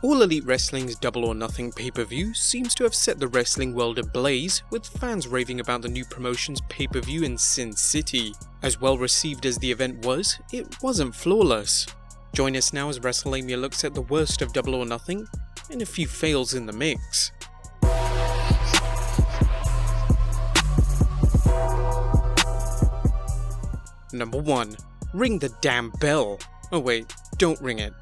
All Elite Wrestling's Double or Nothing pay-per-view seems to have set the wrestling world ablaze, with fans raving about the new promotion's pay-per-view in Sin City. As well received as the event was, it wasn't flawless. Join us now as Wrestlelamia looks at the worst of Double or Nothing and a few fails in the mix. Number 1. Ring the damn bell. Oh wait, don't ring it.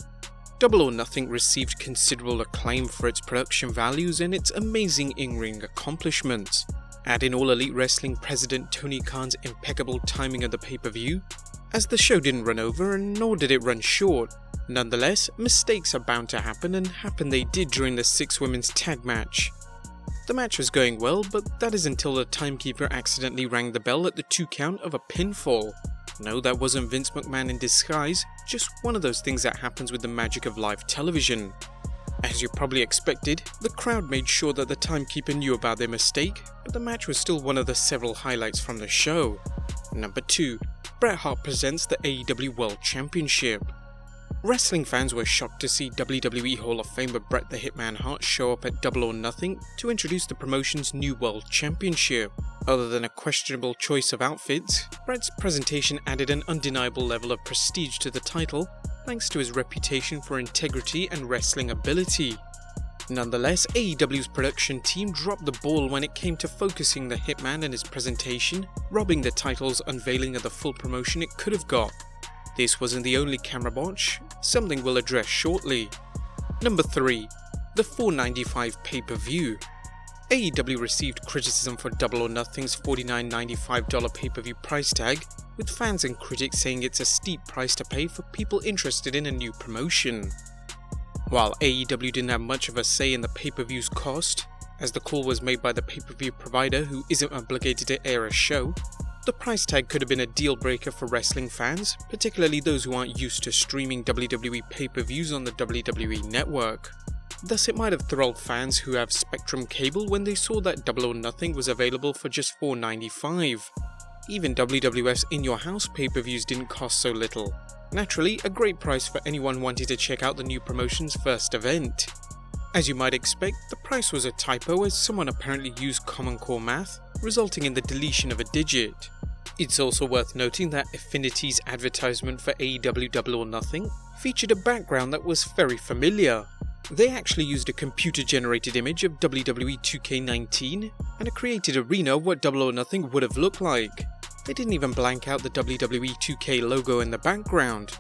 Double or Nothing received considerable acclaim for its production values and its amazing in-ring accomplishments. Add in All Elite Wrestling President Tony Khan's impeccable timing of the pay-per-view, as the show didn't run over and nor did it run short. Nonetheless, mistakes are bound to happen, and happen they did during the 6 women's tag match. The match was going well, but that is until the timekeeper accidentally rang the bell at the 2 count of a pinfall. No, that wasn't Vince McMahon in disguise, just one of those things that happens with the magic of live television. As you probably expected, the crowd made sure that the timekeeper knew about their mistake, but the match was still one of the several highlights from the show. Number 2. Bret Hart presents the AEW World Championship. Wrestling fans were shocked to see WWE Hall of Famer Bret the Hitman Hart show up at Double or Nothing to introduce the promotion's new World Championship. Other than a questionable choice of outfits, Bret's presentation added an undeniable level of prestige to the title, thanks to his reputation for integrity and wrestling ability. Nonetheless, AEW's production team dropped the ball when it came to focusing the Hitman and his presentation, robbing the title's unveiling of the full promotion it could have got. This wasn't the only camera botch, something we'll address shortly. Number 3. The $4.95 pay-per-view. AEW received criticism for Double or Nothing's $49.95 pay-per-view price tag, with fans and critics saying it's a steep price to pay for people interested in a new promotion. While AEW didn't have much of a say in the pay-per-view's cost, as the call was made by the pay-per-view provider who isn't obligated to air a show, the price tag could have been a deal breaker for wrestling fans, particularly those who aren't used to streaming WWE pay-per-views on the WWE network. Thus it might have thrilled fans who have Spectrum cable when they saw that Double or Nothing was available for just $4.95. Even WWF's In Your House pay-per-views didn't cost so little. Naturally, a great price for anyone wanting to check out the new promotion's first event. As you might expect, the price was a typo as someone apparently used Common Core math, resulting in the deletion of a digit. It's also worth noting that Affinity's advertisement for AEW Double or Nothing featured a background that was very familiar. They actually used a computer-generated image of WWE 2K19 and a created arena of what Double or Nothing would have looked like. They didn't even blank out the WWE 2K logo in the background.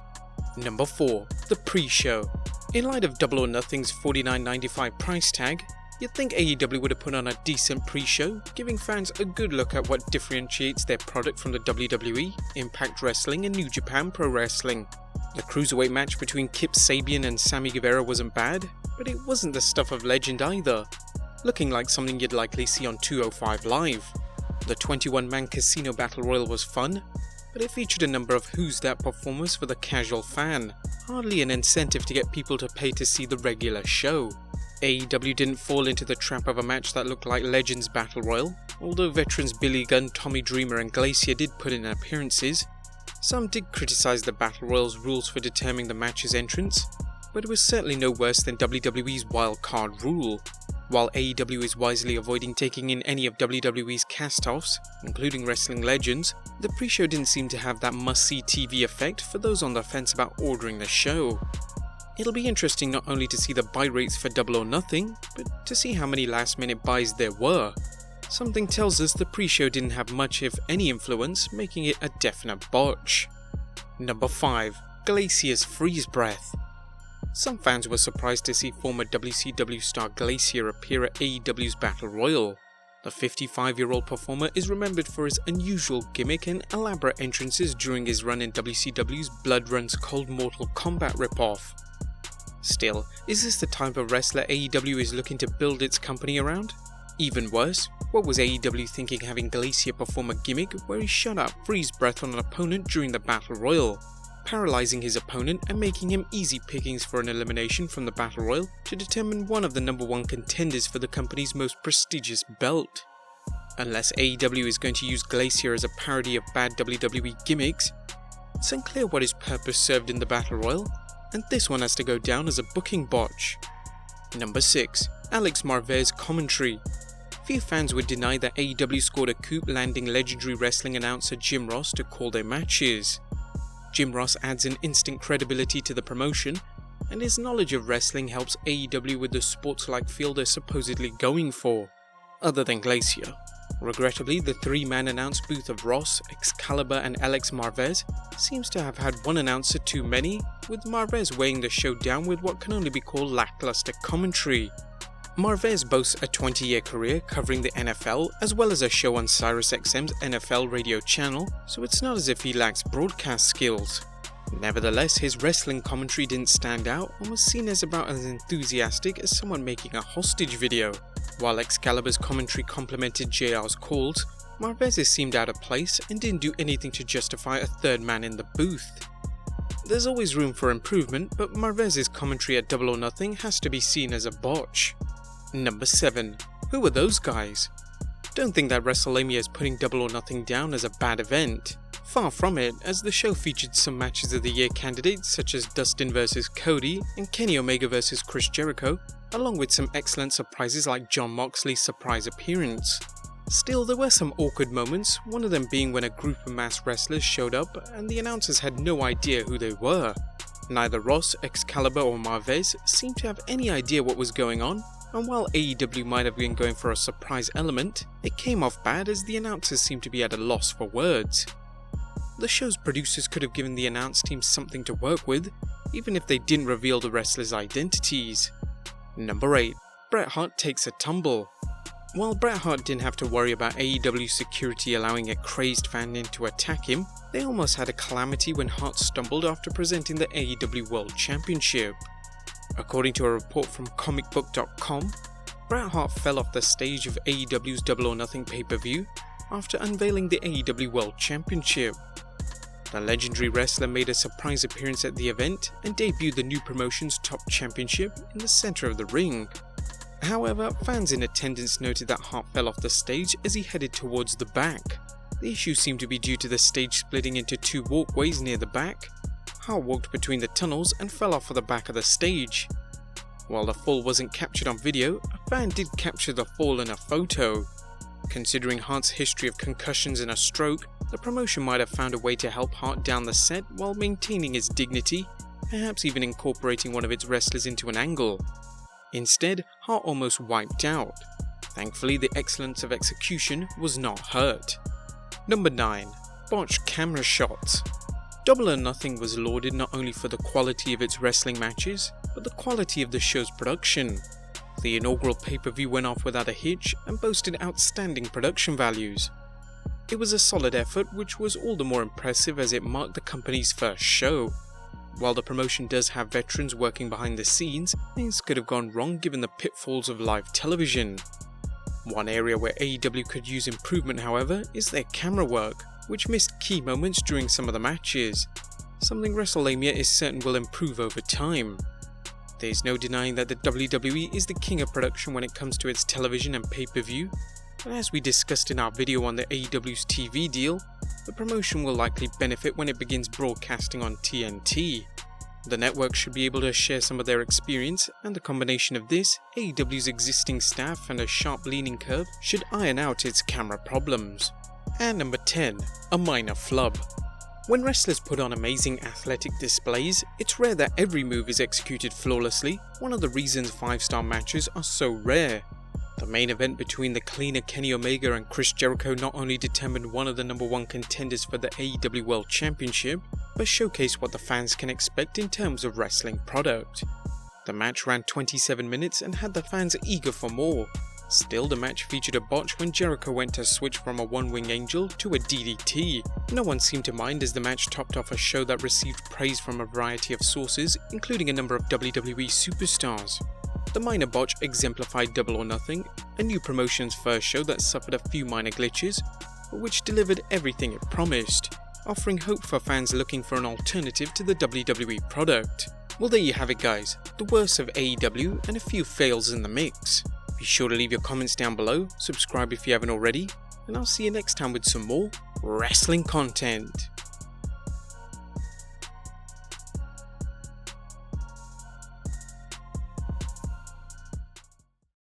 Number 4. The pre-show. In light of Double or Nothing's $49.95 price tag, you'd think AEW would have put on a decent pre-show, giving fans a good look at what differentiates their product from the WWE, Impact Wrestling and New Japan Pro Wrestling. The cruiserweight match between Kip Sabian and Sammy Guevara wasn't bad, but it wasn't the stuff of legend either, looking like something you'd likely see on 205 Live. The 21-man Casino Battle Royal was fun, but it featured a number of Who's That performers for the casual fan, hardly an incentive to get people to pay to see the regular show. AEW didn't fall into the trap of a match that looked like Legends Battle Royal, although veterans Billy Gunn, Tommy Dreamer and Glacia did put in appearances. Some did criticize the Battle Royal's rules for determining the match's entrance, but it was certainly no worse than WWE's wild card rule. While AEW is wisely avoiding taking in any of WWE's cast-offs, including Wrestling Legends, the pre-show didn't seem to have that must-see TV effect for those on the fence about ordering the show. It'll be interesting not only to see the buy rates for Double or Nothing, but to see how many last-minute buys there were. Something tells us the pre-show didn't have much if any influence, making it a definite botch. Number 5. Glacia's freeze breath. Some fans were surprised to see former WCW star Glacia appear at AEW's Battle Royal. The 55-year-old performer is remembered for his unusual gimmick and elaborate entrances during his run in WCW's Blood Run's Cold Mortal Kombat ripoff. Still, is this the type of wrestler AEW is looking to build its company around? Even worse, what was AEW thinking having Glacia perform a gimmick where he shut up freeze breath on an opponent during the Battle Royal, paralysing his opponent and making him easy pickings for an elimination from the Battle Royal to determine one of the number 1 contenders for the company's most prestigious belt. Unless AEW is going to use Glacia as a parody of bad WWE gimmicks, it's unclear what his purpose served in the Battle Royal, and this one has to go down as a booking botch. Number 6. Alex Marva's commentary. Few fans would deny that AEW scored a coup, landing legendary wrestling announcer Jim Ross to call their matches. Jim Ross adds an instant credibility to the promotion, and his knowledge of wrestling helps AEW with the sports-like feel they're supposedly going for, other than Glacia. Regrettably, the three-man announce booth of Ross, Excalibur and Alex Marvez seems to have had one announcer too many, with Marvez weighing the show down with what can only be called lackluster commentary. Marvez boasts a 20-year career covering the NFL as well as a show on SiriusXM's NFL radio channel, so it's not as if he lacks broadcast skills. Nevertheless, his wrestling commentary didn't stand out and was seen as about as enthusiastic as someone making a hostage video. While Excalibur's commentary complimented JR's calls, Marvez's seemed out of place and didn't do anything to justify a third man in the booth. There's always room for improvement, but Marvez's commentary at Double or Nothing has to be seen as a botch. Number 7. Who are those guys? Don't think that Wrestlelamia is putting Double or Nothing down as a bad event. Far from it, as the show featured some matches of the year candidates such as Dustin vs Cody and Kenny Omega vs Chris Jericho, along with some excellent surprises like Jon Moxley's surprise appearance. Still, there were some awkward moments, one of them being when a group of masked wrestlers showed up and the announcers had no idea who they were. Neither Ross, Excalibur or Marvez seemed to have any idea what was going on, and while AEW might have been going for a surprise element, it came off bad as the announcers seemed to be at a loss for words. The show's producers could have given the announce team something to work with, even if they didn't reveal the wrestlers' identities. Number 8. Bret Hart takes a tumble. While Bret Hart didn't have to worry about AEW security allowing a crazed fan in to attack him, they almost had a calamity when Hart stumbled after presenting the AEW World Championship. According to a report from comicbook.com, Bret Hart fell off the stage of AEW's Double or Nothing pay-per-view after unveiling the AEW World Championship. The legendary wrestler made a surprise appearance at the event and debuted the new promotion's top championship in the center of the ring. However, fans in attendance noted that Hart fell off the stage as he headed towards the back. The issue seemed to be due to the stage splitting into two walkways near the back. Hart walked between the tunnels and fell off of the back of the stage. While the fall wasn't captured on video, a fan did capture the fall in a photo. Considering Hart's history of concussions and a stroke, the promotion might have found a way to help Hart down the set while maintaining his dignity, perhaps even incorporating one of its wrestlers into an angle. Instead, Hart almost wiped out. Thankfully, the excellence of execution was not hurt. Number 9. Botched camera shots. Double or Nothing was lauded not only for the quality of its wrestling matches, but the quality of the show's production. The inaugural pay-per-view went off without a hitch and boasted outstanding production values. It was a solid effort, which was all the more impressive as it marked the company's first show. While the promotion does have veterans working behind the scenes, things could have gone wrong given the pitfalls of live television. One area where AEW could use improvement, however, is their camera work, which missed key moments during some of the matches, something Wrestlelamia is certain will improve over time. There's no denying that the WWE is the king of production when it comes to its television and pay-per-view, but as we discussed in our video on the AEW's TV deal, the promotion will likely benefit when it begins broadcasting on TNT. The network should be able to share some of their experience, and the combination of this, AEW's existing staff and a sharp learning curve should iron out its camera problems. And number 10, a minor flub. When wrestlers put on amazing athletic displays, it's rare that every move is executed flawlessly, one of the reasons 5-star matches are so rare. The main event between the cleaner Kenny Omega and Chris Jericho not only determined one of the number 1 contenders for the AEW World Championship, but showcased what the fans can expect in terms of wrestling product. The match ran 27 minutes and had the fans eager for more. Still, the match featured a botch when Jericho went to switch from a one-wing angel to a DDT. No one seemed to mind as the match topped off a show that received praise from a variety of sources, including a number of WWE superstars. The minor botch exemplified Double or Nothing, a new promotion's first show that suffered a few minor glitches, but which delivered everything it promised, offering hope for fans looking for an alternative to the WWE product. Well, there you have it guys, the worst of AEW and a few fails in the mix. Be sure to leave your comments down below, subscribe if you haven't already, and I'll see you next time with some more wrestling content.